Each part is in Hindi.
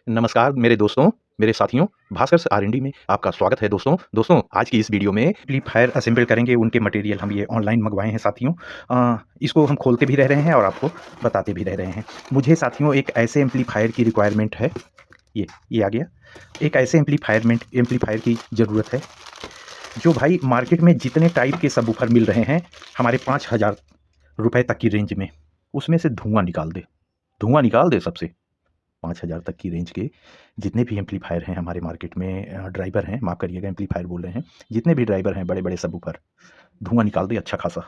नमस्कार मेरे दोस्तों, मेरे साथियों, भास्कर आर&डी में आपका स्वागत है दोस्तों। दोस्तों, आज की इस वीडियो में एम्पलीफायर असेंबल करेंगे, उनके मटेरियल हम ये ऑनलाइन मँगवाए हैं साथियों। इसको हम खोलते भी रह रहे हैं और आपको बताते भी रह रहे हैं। मुझे साथियों एक ऐसे एम्पलीफायर की रिक्वायरमेंट है, ये आ गया। एक ऐसे एम्पलीफायर की ज़रूरत है, जो भाई मार्केट में जितने टाइप के सबवूफर मिल रहे हैं, हमारे 5,000 रुपए तक की रेंज में, उसमें से धुआँ निकाल दे सबसे। 5,000 तक की रेंज के जितने भी एम्पलीफायर हैं हमारे मार्केट में, ड्राइवर हैं, माफ़ करिएगा एम्पलीफायर बोल रहे हैं, जितने भी ड्राइवर हैं बड़े-बड़े सबवूफर, धुआँ निकाल दे अच्छा खासा।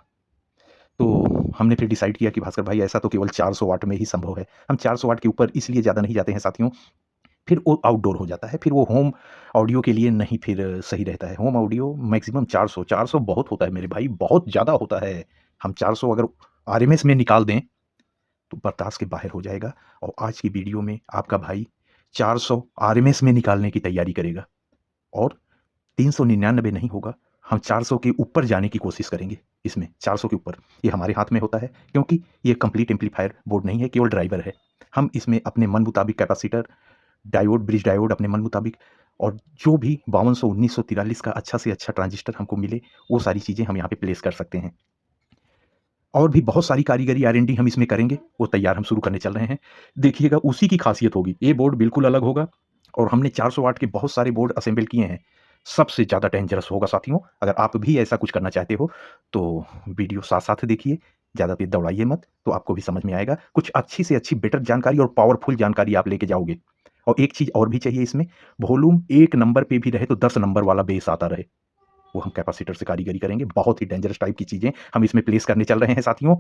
तो हमने फिर डिसाइड किया कि भास्कर भाई ऐसा तो केवल 400 वाट में ही संभव है। हम 400 वाट के ऊपर इसलिए ज़्यादा नहीं जाते हैं साथियों, फिर वो आउटडोर हो जाता है, फिर वो होम ऑडियो के लिए नहीं फिर सही रहता है। होम ऑडियो मैक्सिमम 400 बहुत होता है मेरे भाई, बहुत ज़्यादा होता है। हम 400 अगर आरएमएस में निकाल दें तो बर्दाश्त के बाहर हो जाएगा। और आज की वीडियो में आपका भाई 400 आरएमएस में निकालने की तैयारी करेगा और 399 नहीं होगा, हम 400 के ऊपर जाने की कोशिश करेंगे। इसमें 400 के ऊपर ये हमारे हाथ में होता है, क्योंकि ये कंप्लीट एम्पलीफायर बोर्ड नहीं है, केवल ड्राइवर है। हम इसमें अपने मन मुताबिक कैपेसिटर, डायोड, ब्रिज डायोड अपने मन मुताबिक, और जो भी 5200 1943 का अच्छा से अच्छा ट्रांजिस्टर हमको मिले, वो सारी चीज़ें हम यहाँ पे प्लेस कर सकते हैं। और भी बहुत सारी कारीगरी आर&डी हम इसमें करेंगे, वो तैयार हम शुरू करने चल रहे हैं। देखिएगा उसी की खासियत होगी, ये बोर्ड बिल्कुल अलग होगा। और हमने 400 वाट के बहुत सारे बोर्ड असेंबल किए हैं, सबसे ज़्यादा डेंजरस होगा साथियों। अगर आप भी ऐसा कुछ करना चाहते हो तो वीडियो साथ-साथ देखिए, ज़्यादा देर दौड़ाइए मत, तो आपको भी समझ में आएगा। कुछ अच्छी से अच्छी बेटर जानकारी और पावरफुल जानकारी आप लेके जाओगे। और एक चीज़ और भी चाहिए इसमें, वॉल्यूम 1 नंबर पे भी रहे तो 10 नंबर वाला बेस आता रहे। वो हम कैपेसिटर से कारीगरी करेंगे। बहुत ही डेंजरस टाइप की चीज़ें हम इसमें प्लेस करने चल रहे हैं साथियों।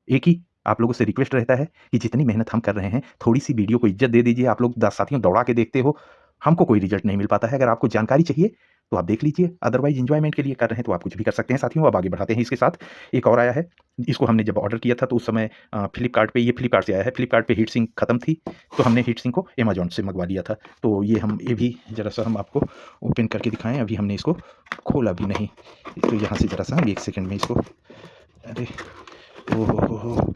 एक ही आप लोगों से रिक्वेस्ट रहता है कि जितनी मेहनत हम कर रहे हैं, थोड़ी-सी वीडियो को इज़्ज़त दे दीजिए। आप लोग 10 साथियों दौड़ा के देखते हो, हमको कोई रिज़ल्ट नहीं मिल पाता है। अगर आपको जानकारी चाहिए तो आप देख लीजिए, अदरवाइज़ एन्जॉयमेंट के लिए कर रहे हैं तो आप कुछ भी कर सकते हैं साथियों। अब आगे बढ़ाते हैं इसके साथ। एक और आया है, इसको हमने जब ऑर्डर किया था तो उस समय फ्लिपकार्ट पे, ये फ्लिपकार्ट से आया है। फ्लिपकार्ट पे हीट सिंक खत्म थी, तो हमने हीट सिंक को अमेज़न से मँगवा लिया था। तो ये भी ज़रा-सा हम आपको ओपन करके दिखाएँ, अभी हमने इसको खोला भी नहीं। तो यहाँ से ज़रा-सा हम 1 सेकंड में इसको, अरे! ओह हो हो!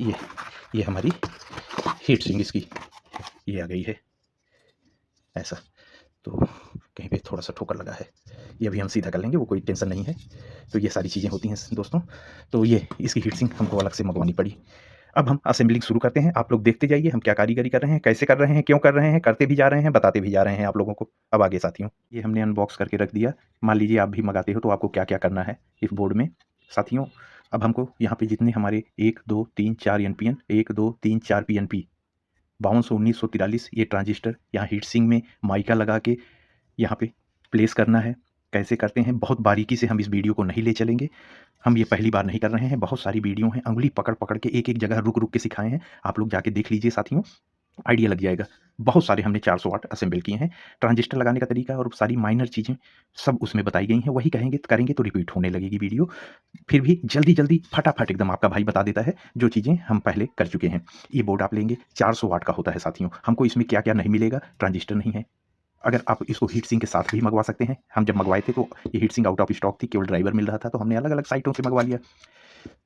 ये ये हमारी हीट सिंक इसकी ये आ गई है ऐसा। तो कहीं पे थोड़ा-सा ठोकर लगा है, ये अभी हम सीधा कर लेंगे, वो कोई टेंशन नहीं है। तो ये सारी चीज़ें होती हैं दोस्तों। तो ये इसकी हीट सिंक हमको अलग से मँगवानी पड़ी। अब हम असेंबलिंग शुरू करते हैं, आप लोग देखते जाइए हम क्या कारीगरी कर रहे हैं, कैसे कर रहे हैं, क्यों कर रहे हैं, करते भी जा रहे हैं, बताते भी जा रहे हैं आप लोगों को। अब आगे साथियों, ये हमने अनबॉक्स करके रख दिया। मान लीजिए आप भी मँगाते हो तो आपको क्या-क्या करना है इस बोर्ड में। साथियों, अब हमको यहाँ पे जितने हमारे 1, 2, 3, 4 एनपीएन, 1, 2, 3, 4 पीएनपी, 5200 1943 ये ट्रांजिस्टर यहाँ हीट सिंक में माइका लगा के यहाँ पे प्लेस करना है। कैसे करते हैं बहुत बारीकी से हम इस वीडियो को नहीं ले चलेंगे। हम ये पहली बार नहीं कर रहे हैं, बहुत सारी वीडियो हैं, उँगली पकड़-पकड़ के एक-एक जगह रुक-रुक के सिखाए हैं। आप लोग जाके देख लीजिए साथियों, आइडिया लग जाएगा। बहुत सारे हमने 400 वाट असेंबल किए हैं। ट्रांजिस्टर लगाने का तरीका और सारी माइनर चीज़ें सब उसमें बताई गई हैं। वही करेंगे तो रिपीट होने लगेगी वीडियो। फिर भी जल्दी-जल्दी फटाफट एकदम आपका भाई बता देता है, जो चीज़ें हम पहले कर चुके हैं। ये बोर्ड आप लेंगे 400 वाट का होता है साथियों। हमको इसमें क्या-क्या नहीं मिलेगा, ट्रांजिस्टर नहीं है। अगर आप इसको हीट सिंक के साथ भी मँगवा सकते हैं। हम जब मँगवाए थे तो ये heat sink out of stock थी, केवल ड्राइवर मिल रहा था, तो हमने अलग-अलग साइटों से मँगवा लिया।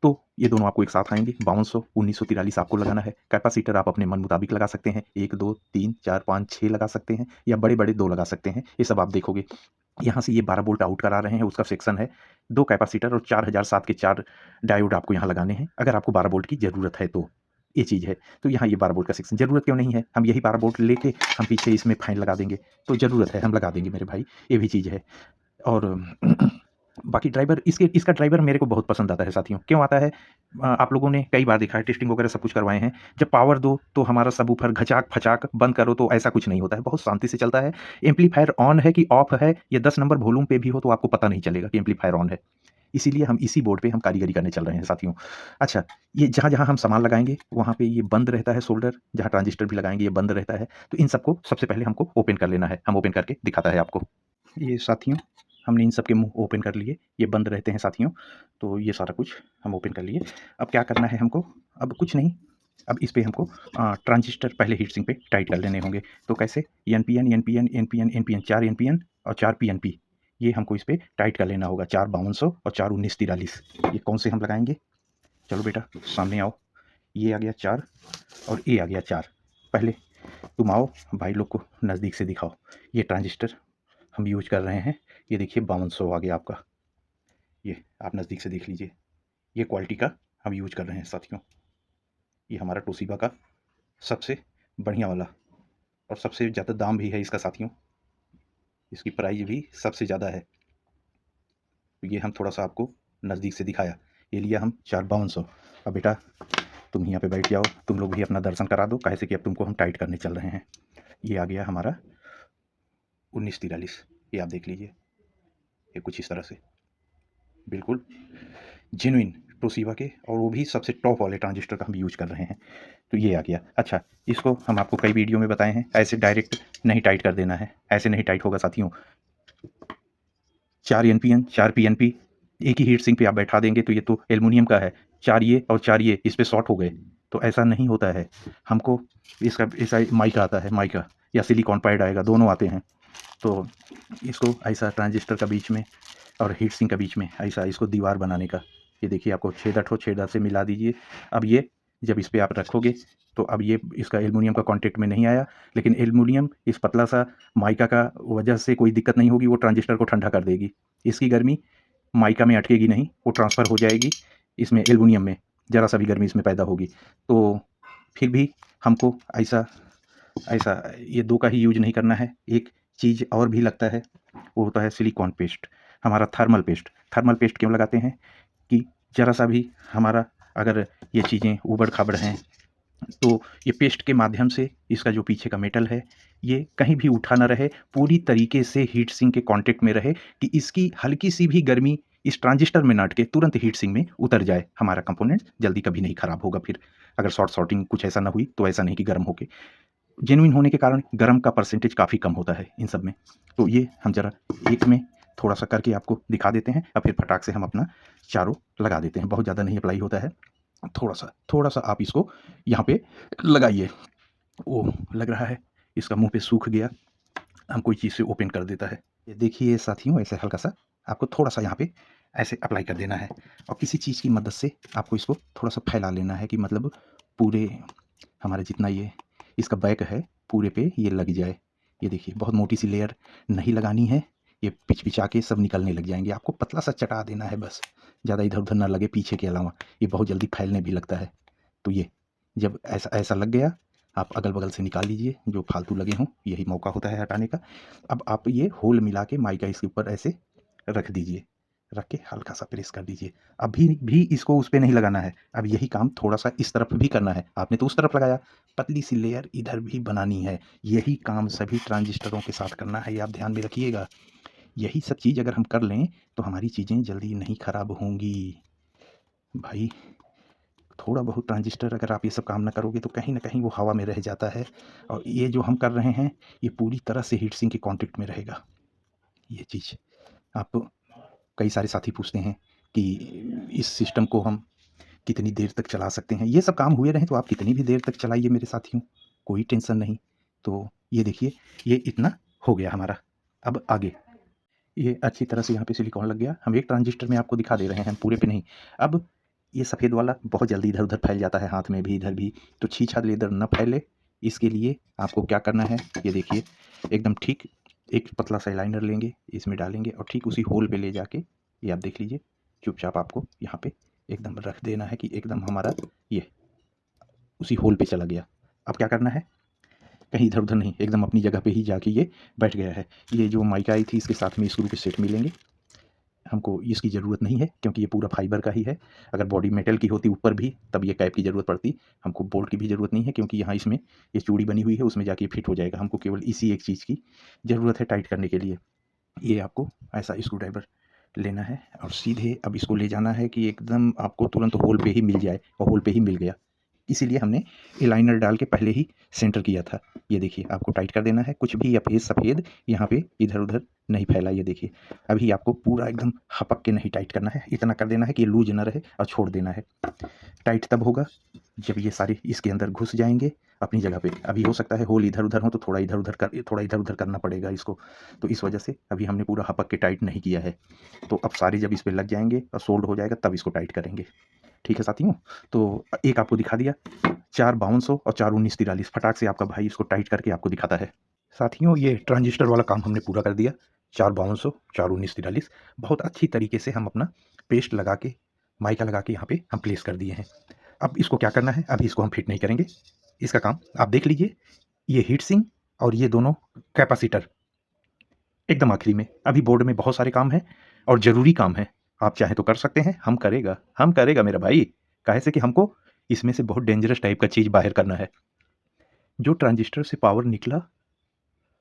तो ये दोनों आपको एक साथ आएँगे। 5200 1943 आपको लगाना है। कैपेसिटर आप अपने मन मुताबिक लगा सकते हैं। 1, 2, 3, 4, 5, 6 लगा सकते हैं, या बड़े-बड़े 2 लगा सकते हैं। ये सब आप देखोगे। यहाँ से ये 12 वोल्ट आउट करा रहे हैं, उसका सेक्शन है। 2 कैपेसिटर और 4007 के 4 डायोड आपको यहाँ लगाने हैं, अगर आपको 12 वोल्ट की ज़रूरत है तो। ये चीज़ है। तो यहाँ ये 12 वोल्ट का सेक्शन ज़रूरत क्यों नहीं है? हम यही 12 वोल्ट लेके हम पीछे इसमें फैन लगा देंगे। तो ज़रूरत है, हम लगा देंगे मेरे भाई, ये भी चीज़ है। और बाकी ड्राइवर, इसका ड्राइवर मेरे को बहुत पसंद आता है साथियों। क्यों आता है? आप लोगों ने कई बार देखा है, टेस्टिंग वगैरह सब कुछ करवाए हैं। जब पावर दो तो हमारा सबवूफर घचाक-फचाक, बंद करो तो ऐसा कुछ नहीं होता है, बहुत शांति से चलता है। एम्पलीफायर ऑन है कि ऑफ है, या 10 नंबर वॉल्यूम पे भी हो तो आपको पता नहीं चलेगा कि एम्पलीफायर ऑन है। इसीलिए हम इसी बोर्ड पे हम कारीगरी करने चल रहे हैं साथियों। अच्छा, ये जहाँ-जहाँ हम सामान लगाएँगे वहाँ पे ये बंद रहता है सोल्डर, जहाँ ट्रांजिस्टर भी लगाएँगे ये बंद रहता है। तो इन सबको सबसे पहले हमको ओपन कर लेना है। हम ओपन करके दिखाता है आपको। ये साथियों, हमने इन सब के मुँह ओपन कर लिए, ये बंद रहते हैं साथियों। तो ये सारा कुछ हम ओपन कर लिए। अब क्या करना है हमको? अब कुछ नहीं, अब इस पे हमको ट्रांजिस्टर पहले हीट सिंक पे टाइट कर लेने होंगे। तो कैसे? NPN, NPN, NPN, NPN, 4 NPN और 4 पीएनपी, ये हमको इस पे टाइट कर लेना होगा। 4 5200 और 4 1943। ये कौन से हम लगाएँगे? चलो बेटा सामने आओ। ये आ गया 4 और ये आ गया 4। पहले तुम आओ, भाई लोग को नज़दीक से दिखाओ। ये ट्रांजिस्टर हम यूज कर रहे हैं, ये देखिए 5200 आ गया आपका। ये आप नज़दीक से देख लीजिए, ये क्वालिटी का हम यूज कर रहे हैं साथियों। ये हमारा टोशिबा का सबसे बढ़िया वाला और सबसे ज़्यादा दाम भी है इसका साथियों, इसकी प्राइस भी सबसे ज़्यादा है। तो ये हम थोड़ा सा आपको नज़दीक से दिखाया। ये लिया हम 4 5200। अब बेटा तुम यहाँ पे बैठ जाओ, तुम लोग भी अपना दर्शन करा दो, कैसे कि अब तुमको हम टाइट करने चल रहे हैं। ये आ गया हमारा 1943, ये आप देख लीजिए, ये कुछ इस तरह से बिल्कुल जेन्युइन टोशिबा के, और वो भी सबसे टॉप वाले ट्रांजिस्टर का हम यूज कर रहे हैं। तो ये आ गया। अच्छा, इसको हम आपको कई वीडियो में बताए हैं, ऐसे डायरेक्ट नहीं टाइट कर देना है, ऐसे नहीं टाइट होगा साथियों। 4 एनपीएन 4 पीएनपी एक ही हीट सिंक पे आप बैठा देंगे तो ये तो एल्युमिनियम का है, 4 ये और 4 ये इस पे शॉर्ट हो गए, तो ऐसा नहीं होता है। हमको इसका ऐसा माइका आता है, माइका या सिलिकॉन पैड आएगा, दोनों आते हैं। तो इसको ऐसा ट्रांजिस्टर का बीच में और हीट सिंक के बीच में ऐसा इसको दीवार बनाने का, ये देखिए आपको छेदा से मिला दीजिए। अब ये जब इस पे आप रखोगे तो अब ये इसका एल्युमिनियम का कांटेक्ट में नहीं आया, लेकिन एल्युमिनियम इस पतला सा माइका का वजह से कोई दिक्कत नहीं होगी, वो ट्रांजिस्टर को ठंडा कर देगी। इसकी गर्मी माइका में अटकेगी नहीं, वो ट्रांसफ़र हो जाएगी इसमें एल्युमिनियम में, ज़रा सा भी गर्मी इसमें पैदा होगी। तो फिर भी हमको ऐसा ऐसा ये 2 का ही यूज़ नहीं करना है। एक चीज़ और भी लगता है, वो होता है सिलिकॉन पेस्ट, हमारा थर्मल पेस्ट। थर्मल पेस्ट क्यों लगाते हैं कि ज़रा सा भी हमारा अगर ये चीज़ें ऊबड़-खाबड़ हैं, तो ये पेस्ट के माध्यम से इसका जो पीछे का मेटल है, ये कहीं भी उठा ना रहे, पूरी तरीके से हीट सिंक के कॉन्टैक्ट में रहे कि इसकी हल्की-सी भी गर्मी इस ट्रांजिस्टर में ना अटके, तुरंत हीट सिंक में उतर जाए। हमारा कंपोनेंट जल्दी कभी नहीं खराब होगा फिर। अगर शॉर्ट सर्किटिंग कुछ ऐसा ना हुई, तो ऐसा नहीं कि गर्म होके, जेन्युइन होने के कारण गर्म का परसेंटेज काफ़ी कम होता है इन सब में। तो ये हम ज़रा एक में थोड़ा-सा करके आपको दिखा देते हैं और फिर फटाक से हम अपना चारों लगा देते हैं। बहुत ज़्यादा नहीं अप्लाई होता है, थोड़ा-सा आप इसको यहाँ पे लगाइए। ओह! लग रहा है इसका मुँह पे सूख गया, हम कोई चीज़ से ओपन कर देता है। ये देखिए साथियों, ऐसे हल्का-सा आपको थोड़ा-सा यहाँ पे ऐसे अप्लाई कर देना है और किसी चीज़ की मदद से आपको इसको थोड़ा-सा फैला लेना है कि मतलब पूरे हमारा जितना ये इसका बैक है, पूरे पे ये लग जाए। ये देखिए बहुत मोटी सी लेयर नहीं लगानी है, ये पिच-पिचा के सब निकलने लग जाएँगे। आपको पतला-सा चटा देना है बस, ज़्यादा इधर-उधर ना लगे पीछे के अलावा, ये बहुत जल्दी फैलने भी लगता है। तो ये जब ऐसा ऐसा लग गया, आप अगल-बगल से निकाल लीजिए, जो फालतू लगे हों, यही मौका होता है हटाने का। अब आप ये होल मिला के माइका इसके ऊपर ऐसे रख दीजिए, रख के हल्का-सा प्रेस कर दीजिए। अभी भी इसको उस पे नहीं लगाना है, अब यही काम थोड़ा-सा इस तरफ भी करना है। आपने तो उस तरफ लगाया, पतली सी लेयर इधर भी बनानी है। यही काम सभी ट्रांजिस्टरों के साथ करना है, ये आप ध्यान में रखिएगा। यही सब चीज़ अगर हम कर लें, तो हमारी चीज़ें जल्दी नहीं खराब होंगी। भाई थोड़ा बहुत ट्रांजिस्टर अगर आप ये सब काम ना करोगे तो कहीं न कहीं वो हवा में रह जाता है, और ये जो हम कर रहे हैं, ये पूरी तरह से हीट सिंक के कॉन्टैक्ट में रहेगा। ये चीज़ आप कई सारे साथी पूछते हैं कि इस सिस्टम को हम कितनी देर तक चला सकते हैं? ये सब काम हुए रहें तो आप कितनी भी देर तक चलाइए मेरे साथियों, कोई टेंशन नहीं। तो ये देखिए, ये इतना हो गया हमारा। अब आगे ये अच्छी तरह से यहाँ पे सिलिकॉन लग गया। हम एक ट्रांजिस्टर में आपको दिखा दे रहे हैं, पूरे पे नहीं। अब ये सफ़ेद वाला बहुत जल्दी इधर-उधर फैल जाता है, हाथ में भी, इधर भी, तो छीछा इधर ना फैले, इसके लिए आपको क्या करना है, ये देखिए एकदम ठीक एक पतला सा लाइनर लेंगे, इसमें डालेंगे और ठीक उसी होल पे ले जाके, ये आप देख लीजिए, चुपचाप आपको यहाँ पे एकदम रख देना है कि एकदम हमारा ये उसी होल पे चला गया। अब क्या करना है, कहीं इधर-उधर नहीं, एकदम अपनी जगह पे ही जाके ये बैठ गया है। ये जो माइका आई थी इसके साथ में स्क्रू के सेट मिलेंगे, हमको इसकी ज़रूरत नहीं है क्योंकि ये पूरा फाइबर का ही है। अगर बॉडी मेटल की होती ऊपर भी तब ये कैप की ज़रूरत पड़ती। हमको बोल्ट की भी ज़रूरत नहीं है क्योंकि यहाँ इसमें ये चूड़ी बनी हुई है, उसमें जाके फिट हो जाएगा। हमको केवल इसी एक चीज़ की ज़रूरत है टाइट करने के लिए। ये आपको ऐसा स्क्रू ड्राइवर लेना है और सीधे अब इसको ले जाना है कि एकदम आपको तुरंत होल पे ही मिल जाए, और होल पे ही मिल गया। इसीलिए हमने एलाइनर डाल के पहले ही सेंटर किया था। ये देखिए आपको टाइट कर देना है, कुछ भी सफ़ेद यहाँ पे इधर-उधर नहीं फैला। ये देखिए अभी आपको पूरा एकदम हपक के नहीं टाइट करना है, इतना कर देना है कि ये लूज़ ना रहे और छोड़ देना है। टाइट तब होगा जब ये सारे इसके अंदर घुस जाएँगे अपनी जगह पे। अभी हो सकता है होल इधर-उधर हो तो थोड़ा इधर-उधर करना पड़ेगा इसको। तो इस वजह से अभी हमने पूरा हपक के टाइट नहीं किया है। तो अब सारे जब इस पे लग जाएँगे और सोल्ड हो जाएगा तब इसको टाइट करेंगे। ठीक है साथियों, तो एक आपको दिखा दिया, 4 5200 और 4 1943 फटाक से आपका भाई इसको टाइट करके आपको दिखाता है। साथियों ये ट्रांजिस्टर वाला काम हमने पूरा कर दिया, 4 5200 4 1943 बहुत अच्छी तरीके से हम अपना पेस्ट लगा के, माइका लगा के यहाँ पे हम प्लेस कर दिए हैं। अब इसको क्या करना है, अभी इसको हम फिट नहीं करेंगे, इसका काम आप देख लीजिए। ये हीट सिंक और ये दोनों कैपेसिटर एकदम आखिरी में। अभी बोर्ड में बहुत सारे काम हैं और ज़रूरी काम है, आप चाहें तो कर सकते हैं, हम करेगा मेरा भाई। काहे से कि हमको इसमें से बहुत डेंजरस टाइप का चीज़ बाहर करना है। जो ट्रांजिस्टर से पावर निकला,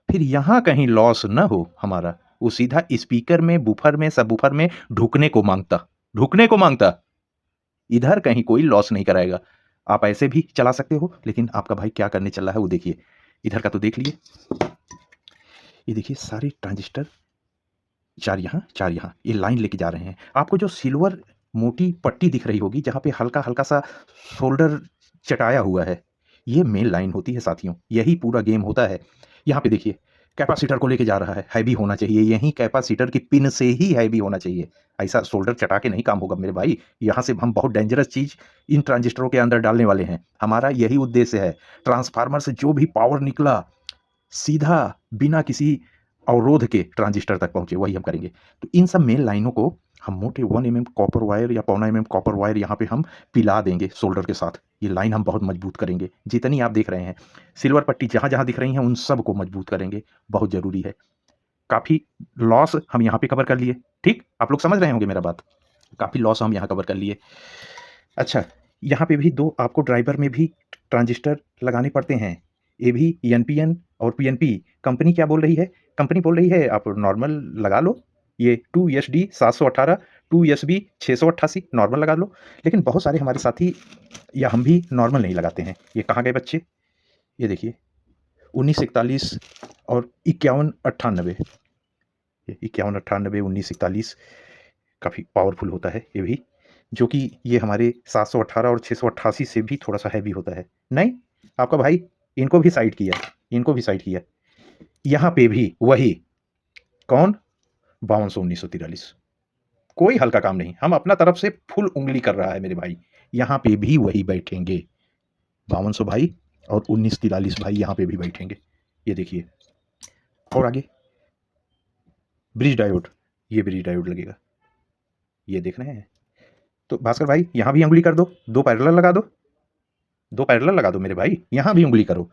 फिर यहाँ कहीं लॉस न हो हमारा, वो सीधा स्पीकर में, बूफर में, सबवूफर में ढुकने को मांगता। इधर कहीं कोई लॉस नहीं कराएगा। आप ऐसे भी चला सकते हो, लेकिन आपका भाई क्या करने चल रहा है वो देखिए। इधर का तो देख लिए, ये देखिए सारे ट्रांजिस्टर 4 यहाँ 4 यहाँ, ये लाइन लेके जा रहे हैं। आपको जो सिल्वर मोटी पट्टी दिख रही होगी, जहाँ पे हल्का-हल्का सा सोल्डर चटाया हुआ है, ये मेन लाइन होती है साथियों, यही पूरा गेम होता है। यहाँ पे देखिए कैपेसिटर को लेके जा रहा है, हैवी होना चाहिए, यहीं कैपेसिटर की पिन से ही हैवी होना चाहिए। ऐसा सोल्डर चटा के नहीं काम होगा मेरे भाई। यहाँ से हम बहुत डेंजरस चीज़ इन ट्रांजिस्टरों के अंदर डालने वाले हैं। हमारा यही उद्देश्य है, ट्रांसफार्मर से जो भी पावर निकला, सीधा बिना किसी अवरोध के ट्रांजिस्टर तक पहुँचे, वही हम करेंगे। तो इन सब मेन लाइनों को हम मोटे 1 mm कॉपर वायर या पौना mm कॉपर वायर यहाँ पे हम पिला देंगे सोल्डर के साथ। ये लाइन हम बहुत मजबूत करेंगे, जितनी आप देख रहे हैं सिल्वर पट्टी जहाँ-जहाँ दिख रही हैं उन सब को मजबूत करेंगे, बहुत ज़रूरी है। काफ़ी लॉस हम यहाँ पे कवर कर लिए, ठीक? आप लोग समझ रहे होंगे मेरा बात। काफ़ी लॉस हम यहाँ कवर कर लिए। अच्छा, यहाँ पे भी 2 आपको ड्राइवर में भी ट्रांजिस्टर लगाने पड़ते हैं। ये भी एनपीएन और पीएनपी। कंपनी क्या बोल रही है? कंपनी बोल रही है आप नॉर्मल लगा लो, ये 2SD 718, 2SB 688 नॉर्मल लगा लो। लेकिन बहुत सारे हमारे साथी या हम भी नॉर्मल नहीं लगाते हैं। ये कहाँ गए बच्चे? ये देखिए 1941 और 5198, ये 5198 1941 काफ़ी पावरफुल होता है ये भी, जो कि ये हमारे 718 और 688 से भी थोड़ा-सा हैवी होता है। नहीं, आपका भाई इनको भी साइड किया, इनको भी साइड किया। यहाँ पे भी वही, कौन? 5200 1943, कोई हल्का काम नहीं, हम अपना तरफ से फुल उँगली कर रहा है मेरे भाई। यहाँ पे भी वही बैठेंगे, 5200 भाई और 1943 भाई यहाँ पे भी बैठेंगे। ये देखिए और आगे ब्रिज डायोड, ये ब्रिज डायोड लगेगा, ये देख रहे हैं? तो भास्कर भाई यहाँ भी उँगली कर दो, 2 पैरेलल लगा दो, 2 पैरेलल लगा दो मेरे भाई, यहाँ भी उँगली करो।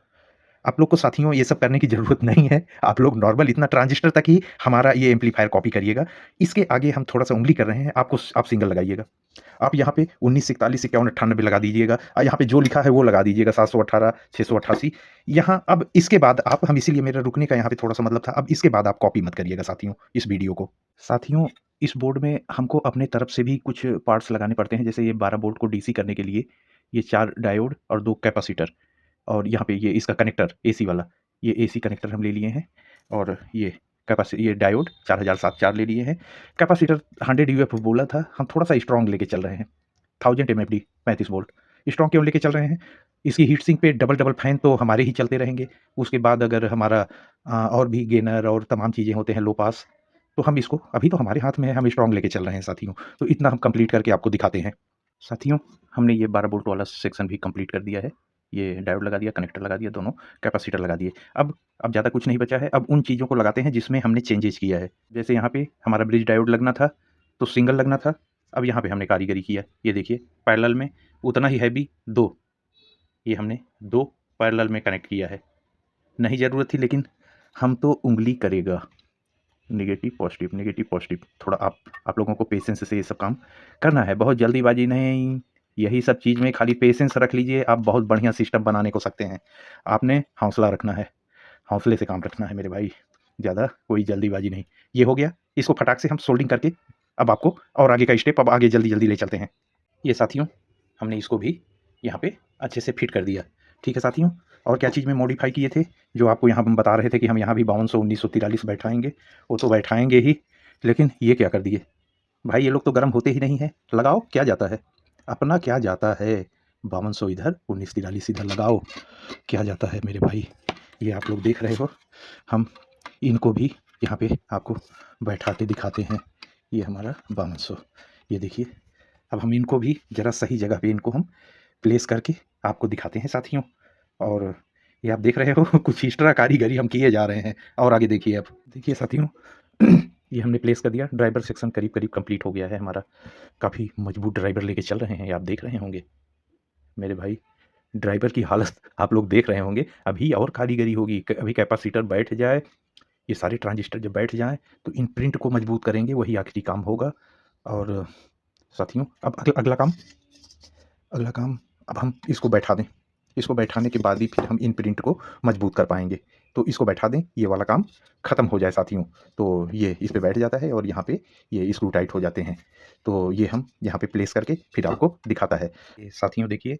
आप लोग को साथियों ये सब करने की ज़रूरत नहीं है, आप लोग नॉर्मल इतना ट्रांजिस्टर तक ही हमारा ये एम्पलीफायर कॉपी करिएगा। इसके आगे हम थोड़ा-सा उँगली कर रहे हैं, आप सिंगल लगाइएगा। आप यहाँ पे 1941, 51, 98 लगा दीजिएगा, यहाँ पे जो लिखा है वो लगा दीजिएगा, 718, 688। यहाँ अब इसके बाद आप, हम इसीलिए मेरा रुकने का यहाँ पे थोड़ा-सा मतलब था, अब इसके बाद आप कॉपी मत करिएगा साथियों इस वीडियो को। साथियों इस बोर्ड में हमको अपने तरफ से भी कुछ पार्ट्स लगाने पड़ते हैं, जैसे ये 12 वोल्ट को डीसी करने के लिए ये 4 डायोड और 2 कैपेसिटर, और यहाँ पे ये इसका कनेक्टर एसी वाला, ये एसी कनेक्टर हम ले लिए हैं, और ये डायोड 4007 ले लिए हैं। कैपेसिटर 100 यूएफ बोला था, हम थोड़ा-सा स्ट्रॉन्ग लेके चल रहे हैं, 1000 एमएफडी 35 वोल्ट। स्ट्रॉन्ग क्यों लेके चल रहे हैं? इसकी हीट सिंक पे डबल फैन तो हमारे ही चलते रहेंगे। उसके बाद अगर हमारा और भी गेनर और तमाम चीज़ें होते हैं लो पास, तो हम इसको, अभी तो हमारे हाथ में है, हम स्ट्रॉन्ग लेके चल रहे हैं साथियों। तो इतना हम कंप्लीट करके आपको दिखाते हैं। साथियों हमने ये 12 वोल्ट वाला सेक्शन भी कंप्लीट कर दिया है। ये डायोड लगा दिया, कनेक्टर लगा दिया, दोनों कैपेसिटर लगा दिए। अब ज़्यादा कुछ नहीं बचा है, अब उन चीज़ों को लगाते हैं जिसमें हमने चेंजेस किया है। जैसे यहाँ पे हमारा ब्रिज डायोड लगना था, तो सिंगल लगना था, अब यहाँ पे हमने कारीगरी किया। ये देखिए पैरेलल में उतना ही हैवी 2, ये हमने 2 पैरेलल में कनेक्ट किया है। नहीं ज़रूरत थी, लेकिन हम तो उँगली करेगा, नेगेटिव पॉजिटिव। थोड़ा आप लोगों को पेशेंस से ये सब काम करना है, बहुत जल्दीबाजी नहीं। यही सब चीज़ में खाली पेशेंस रख लीजिए, आप बहुत बढ़िया सिस्टम बनाने को सकते हैं। आपने हौसला रखना है, हौसले से काम रखना है मेरे भाई, ज़्यादा कोई जल्दीबाजी नहीं। ये हो गया, इसको फटाक से हम सोल्डिंग करके अब आपको और आगे का स्टेप, अब आगे जल्दी ले चलते हैं। ये साथियों हमने इसको भी यहाँ पे अच्छे से फिट कर दिया। ठीक है साथियों, और क्या चीज़ में मॉडिफाई किए थे, जो आपको यहाँ हम बता रहे थे कि हम यहाँ भी 5200 1943 बैठाएँगे, वो तो बैठाएँगे ही, लेकिन ये क्या कर दिए भाई, ये लोग तो गर्म होते ही नहीं हैं। लगाओ, क्या जाता है, अपना क्या जाता है, 5200 इधर 1943 इधर लगाओ, क्या जाता है मेरे भाई। ये आप लोग देख रहे हो, हम इनको भी यहाँ पे आपको बैठा के दिखाते हैं। ये हमारा 5200, ये देखिए अब हम इनको भी ज़रा सही जगह पे इनको हम प्लेस करके आपको दिखाते हैं साथियों। और ये आप देख रहे हो कुछ एक्स्ट्रा कारीगरी हम किए जा रहे हैं। और आगे देखिए, अब देखिए साथियों ये हमने प्लेस कर दिया। ड्राइवर सेक्शन करीब करीब कंप्लीट हो गया है हमारा। काफ़ी मजबूत ड्राइवर लेके चल रहे हैं, ये आप देख रहे होंगे मेरे भाई। ड्राइवर की हालत आप लोग देख रहे होंगे। अभी और कारीगरी होगी, अभी कैपेसिटर बैठ जाए, ये सारे ट्रांजिस्टर जब बैठ जाएँ तो इन प्रिंट को मजबूत करेंगे, वही आखिरी काम होगा। और साथियों अब अगला काम अब हम इसको बैठा दें। इसको बैठाने के बाद ही फिर हम इन प्रिंट को मजबूत कर पाएँगे। तो इसको बैठा दें, ये वाला काम ख़त्म हो जाए साथियों। तो ये इस पे बैठ जाता है और यहाँ पे ये स्क्रू टाइट हो जाते हैं। तो ये हम यहाँ पे प्लेस करके फिर आपको दिखाता है। ये साथियों देखिए,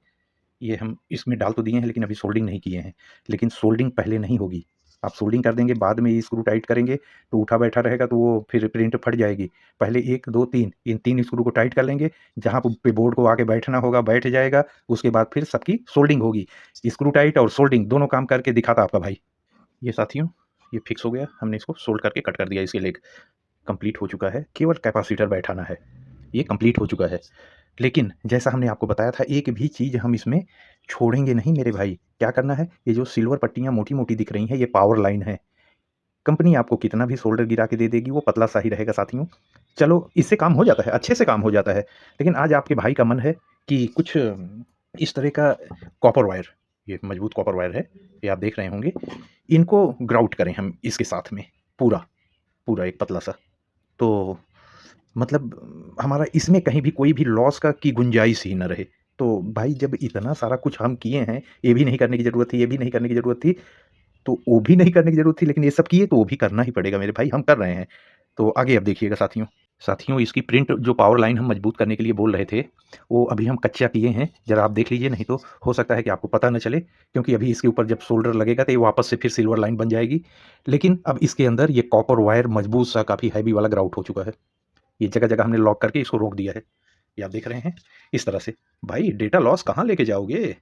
ये हम इसमें डाल तो दिए हैं लेकिन अभी सोल्डिंग नहीं किए हैं। लेकिन सोल्डिंग पहले नहीं होगी। आप सोल्डिंग कर देंगे, बाद में ये स्क्रू टाइट करेंगे तो उठा बैठा रहेगा, तो वो फिर प्रिंट फट जाएगी। पहले 1, 2, 3 इन 3 स्क्रू को टाइट कर लेंगे, जहाँ पे बोर्ड को आके बैठना होगा बैठ जाएगा। उसके बाद फिर सबकी सोल्डिंग होगी। स्क्रू टाइट और सोल्डिंग दोनों काम करके दिखाता आपका भाई। ये साथियों ये फिक्स हो गया, हमने इसको सोल्ड करके कट कर दिया। इसके लेग कंप्लीट हो चुका है, केवल कैपेसिटर बैठाना है। ये कंप्लीट हो चुका है। लेकिन जैसा हमने आपको बताया था, एक भी चीज़ हम इसमें छोड़ेंगे नहीं मेरे भाई। क्या करना है, ये जो सिल्वर पट्टियाँ मोटी-मोटी दिख रही हैं, ये पावर लाइन है। कंपनी आपको कितना भी सोल्डर गिरा के दे देगी, वो पतला सा ही रहेगा साथियों। चलो इससे काम हो जाता है, अच्छे से काम हो जाता है। लेकिन आज आपके भाई का मन है कि कुछ इस तरह का कॉपर वायर, ये मजबूत कॉपर वायर है, ये आप देख रहे होंगे। इनको ग्राउट करें हम इसके साथ में, पूरा, पूरा एक पतला सा। तो मतलब हमारा इसमें कहीं भी कोई भी लॉस का की गुंजाइश ही ना रहे। तो भाई जब इतना सारा कुछ हम किए हैं, ये भी नहीं करने की ज़रूरत थी, ये भी नहीं करने की ज़रूरत थी, तो वो भी नहीं करने की ज़रूरत थी, लेकिन ये सब किए तो वो भी करना ही पड़ेगा मेरे भाई, हम कर रहे हैं। तो आगे अब देखिएगा साथियों। साथियों इसकी प्रिंट जो पावर लाइन हम मजबूत करने के लिए बोल रहे थे, वो अभी हम कच्चा किए हैं। ज़रा आप देख लीजिए, नहीं तो हो सकता है कि आपको पता ना चले, क्योंकि अभी इसके ऊपर जब सोल्डर लगेगा तो ये वापस से फिर सिल्वर लाइन बन जाएगी। लेकिन अब इसके अंदर ये कॉपर वायर मजबूत सा काफ़ी हैवी वाला ग्राउट हो चुका है। ये जगह-जगह हमने लॉक करके इसको रोक दिया है। ये आप देख रहे हैं इस तरह से। भाई डेटा लॉस कहाँ लेके जाओगे?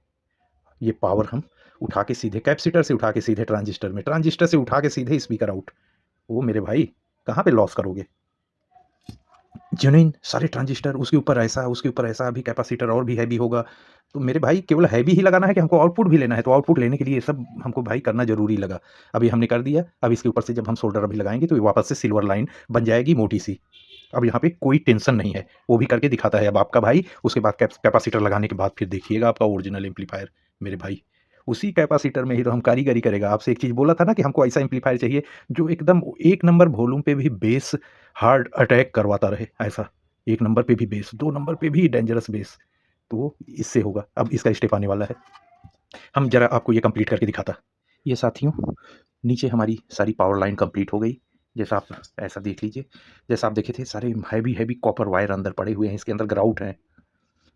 ये पावर हम उठा के सीधे कैपेसिटर से उठा के सीधे ट्रांजिस्टर में, ट्रांजिस्टर से उठा के सीधे स्पीकर आउट। ओ मेरे भाई, कहाँ पे लॉस करोगे? जेन्युइन सारे ट्रांजिस्टर, उसके ऊपर ऐसा, अभी कैपेसिटर और भी हैवी होगा। तो मेरे भाई केवल हैवी ही लगाना है कि हमको आउटपुट भी लेना है, तो आउटपुट लेने के लिए ये सब हमको भाई करना ज़रूरी लगा। अभी हमने कर दिया, अब इसके ऊपर से जब हम सोल्डर अभी लगाएँगे तो ये वापस से सिल्वर लाइन बन जाएगी मोटी-सी। अब यहाँ पे कोई टेंशन नहीं है, वो भी करके दिखाता है अब आपका भाई। उसके बाद कैपेसिटर लगाने के बाद फिर देखिएगा आपका ओरिजिनल एम्पलीफायर मेरे भाई। उसी कैपेसिटर में ही तो हम कारीगरी करेगा। आपसे एक चीज़ बोला था ना कि हमको ऐसा एम्पलीफायर चाहिए जो एकदम 1 नंबर वॉल्यूम पे भी बेस हार्ड अटैक करवाता रहे, ऐसा। 1 नंबर पे भी बेस, 2 नंबर पे भी डेंजरस बेस। तो इससे होगा। अब इसका स्टेप आने वाला है। हम ज़रा आपको ये कंप्लीट करके दिखाता। ये साथियों नीचे हमारी सारी पावर लाइन कंप्लीट हो गई। जैसा आप ऐसा देख लीजिए, जैसा आप देखे थे सारे हैवी कॉपर वायर अंदर पड़े हुए हैं, इसके अंदर ग्राउट है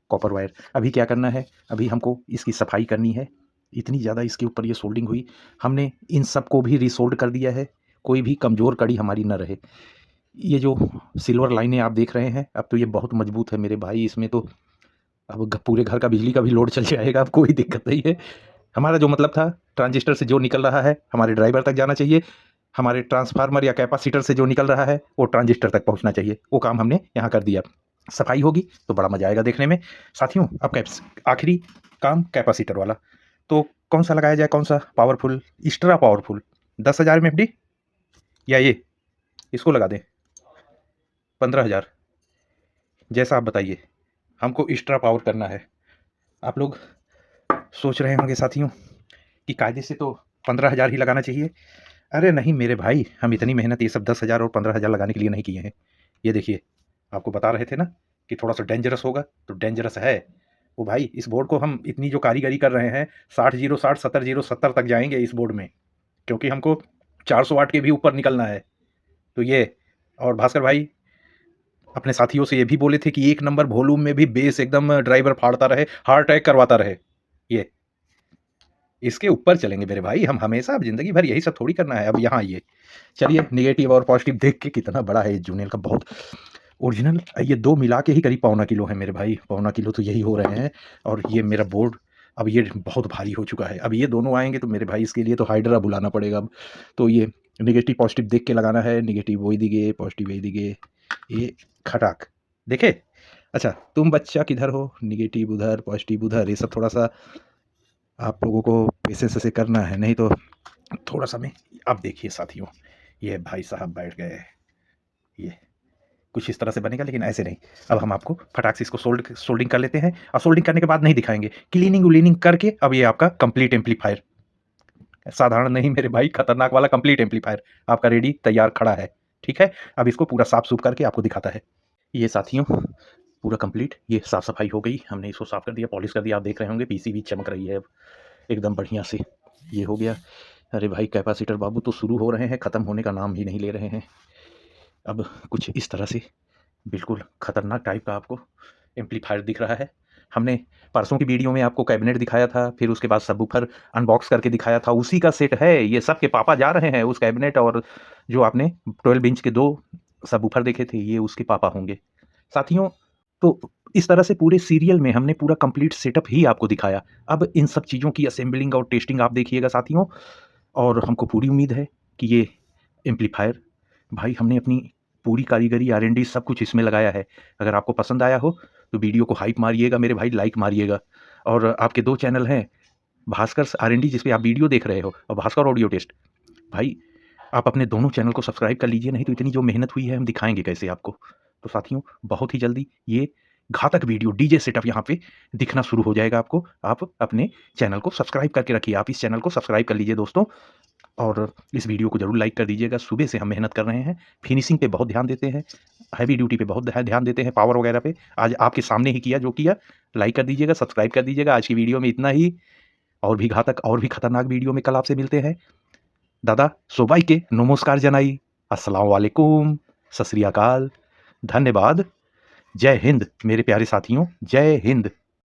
कॉपर वायर। अभी क्या करना है, अभी हमको इसकी सफाई करनी है। इतनी ज़्यादा इसके ऊपर ये सोल्डिंग हुई, हमने इन सब को भी रीसोल्ड कर दिया है, कोई भी कमज़ोर कड़ी हमारी ना रहे। ये जो सिल्वर लाइनें आप देख रहे हैं, अब तो ये बहुत मजबूत है मेरे भाई। इसमें तो अब पूरे घर का बिजली का भी लोड चल जाएगा, अब कोई दिक्कत नहीं है। हमारा जो मतलब था, ट्रांजिस्टर से जो निकल रहा है हमारे ड्राइवर तक जाना चाहिए, हमारे ट्रांसफार्मर या कैपेसिटर से जो निकल रहा है वो ट्रांजिस्टर तक पहुंचना चाहिए। वो काम हमने यहाँ कर दिया। सफाई होगी तो बड़ा मजा आएगा देखने में। साथियों अब आखिरी काम कैपेसिटर वाला। तो कौन सा लगाया जाए, कौन सा पावरफुल, एक्स्ट्रा पावरफुल 10,000 में एफडी, या ये इसको लगा दें 15,000? जैसा आप बताइए, हमको एक्स्ट्रा पावर करना है। आप लोग सोच रहे होंगे साथियों कि कायदे से तो 15,000 ही लगाना चाहिए। अरे नहीं मेरे भाई, हम इतनी मेहनत ये सब 10,000 और 15,000 लगाने के लिए नहीं किए हैं। ये देखिए, आपको बता रहे थे ना कि थोड़ा-सा डेंजरस होगा, तो डेंजरस है। ओ भाई, इस बोर्ड को हम इतनी जो कारीगरी कर रहे हैं, 60-0-60, 70-0-70 तक जाएँगे इस बोर्ड में, क्योंकि हमको 400 वाट के भी ऊपर निकलना है। तो ये, और भास्कर भाई अपने साथियों से ये भी बोले थे कि 1 नंबर वॉल्यूम में भी बेस एकदम ड्राइवर फाड़ता रहे, हार्ट अटैक करवाता रहे। ये इसके ऊपर चलेंगे मेरे भाई हम हमेशा, अब ज़िंदगी भर यही सब थोड़ी करना है। अब यहाँ आइए, चलिए नेगेटिव और पॉजिटिव देख के, कितना बड़ा है ये जूनियल का, बहुत ओरिजिनल। ये 2 मिला के ही करीब पौना किलो है मेरे भाई, पौना किलो तो यही हो रहे हैं। और ये मेरा बोर्ड अब ये बहुत भारी हो चुका है। अब ये दोनों आएँगे तो मेरे भाई इसके लिए तो हाइड्रा बुलाना पड़ेगा अब। तो ये नेगेटिव पॉजिटिव देख के लगाना है, नेगेटिव ওই দিকে, पॉजिटिव এই দিকে, ये खटाक, देखे? अच्छा, तुम बच्चा किधर हो? नेगेटिव उधर, पॉजिटिव उधर, ये सब थोड़ा-सा आप लोगों को पेशेंस से करना है, नहीं तो थोड़ा-सा मैं अब देखिए साथियों, ये भाई साहब बैठ गए। ये कुछ इस तरह से बनेगा, लेकिन ऐसे नहीं। अब हम आपको फटाक से इसको सोल्डिंग कर लेते हैं, और सोल्डिंग करने के बाद नहीं दिखाएँगे। क्लीनिंग-विलीनिंग करके अब ये आपका कंप्लीट एम्पलीफायर, साधारण नहीं मेरे भाई, खतरनाक वाला कंप्लीट एम्पलीफायर आपका रेडी तैयार खड़ा है। ठीक है? अब इसको पूरा साफ-सूफ करके आपको दिखाता है। ये साथियों पूरा कंप्लीट, ये साफ-सफाई हो गई, हमने इसको साफ कर दिया, पॉलिश कर दिया। आप देख रहे होंगे पीसीबी चमक रही है अब एकदम बढ़िया से। ये हो गया। अरे भाई कैपेसिटर बाबू तो शुरू हो रहे हैं, ख़त्म होने का नाम ही नहीं ले रहे हैं। अब कुछ इस तरह से बिल्कुल खतरनाक टाइप का आपको एम्पलीफायर दिख रहा है। हमने परसों की वीडियो में आपको कैबिनेट दिखाया था, फिर उसके बाद सबवूफर अनबॉक्स करके दिखाया था, उसी का सेट है। ये सब के पापा जा रहे हैं उस कैबिनेट, और जो आपने 12 इंच के 2 सबवूफर देखे थे, ये उसके पापा होंगे। साथियों, तो इस तरह से पूरे सीरियल में हमने पूरा कंप्लीट सेटअप ही आपको दिखाया। अब इन सब चीज़ों की असेंबलिंग और टेस्टिंग आप देखिएगा साथियों, और हमको पूरी उम्मीद है कि ये एम्पलीफायर, भाई हमने अपनी पूरी कारीगरी R&D सब कुछ इसमें लगाया है। अगर आपको पसंद आया हो तो वीडियो को हाइप मारिएगा मेरे भाई, लाइक मारिएगा। और आपके 2 चैनल हैं, भास्कर R&D जिस पे आप वीडियो देख रहे हो, और भास्कर ऑडियो टेस्ट। भाई आप अपने दोनों चैनल को सब्सक्राइब कर लीजिए, नहीं तो इतनी जो मेहनत हुई है हम दिखाएँगे कैसे आपको। तो साथियों बहुत ही जल्दी ये घातक वीडियो डीजे सेटअप यहाँ पे दिखना शुरू हो जाएगा आपको। आप अपने चैनल को सब्सक्राइब करके रखिए, आप इस चैनल को सब्सक्राइब कर लीजिए दोस्तों, और इस वीडियो को ज़रूर लाइक कर दीजिएगा। सुबह से हम मेहनत कर रहे हैं, फिनिशिंग पे बहुत ध्यान देते हैं, हैवी ड्यूटी पे बहुत ध्यान देते हैं, पावर वगैरह पे। आज आपके सामने ही किया जो किया। लाइक कर दीजिएगा, सब्सक्राइब कर दीजिएगा। आज की वीडियो में इतना ही, और भी घातक और भी खतरनाक वीडियो में कल आपसे मिलते हैं। दादा सोबाइके नमस्कार जनाई, अस्सलाम वालेकुम, सत श्री अकाल, धन्यवाद, जय हिंद मेरे प्यारे साथियों, जय हिंद।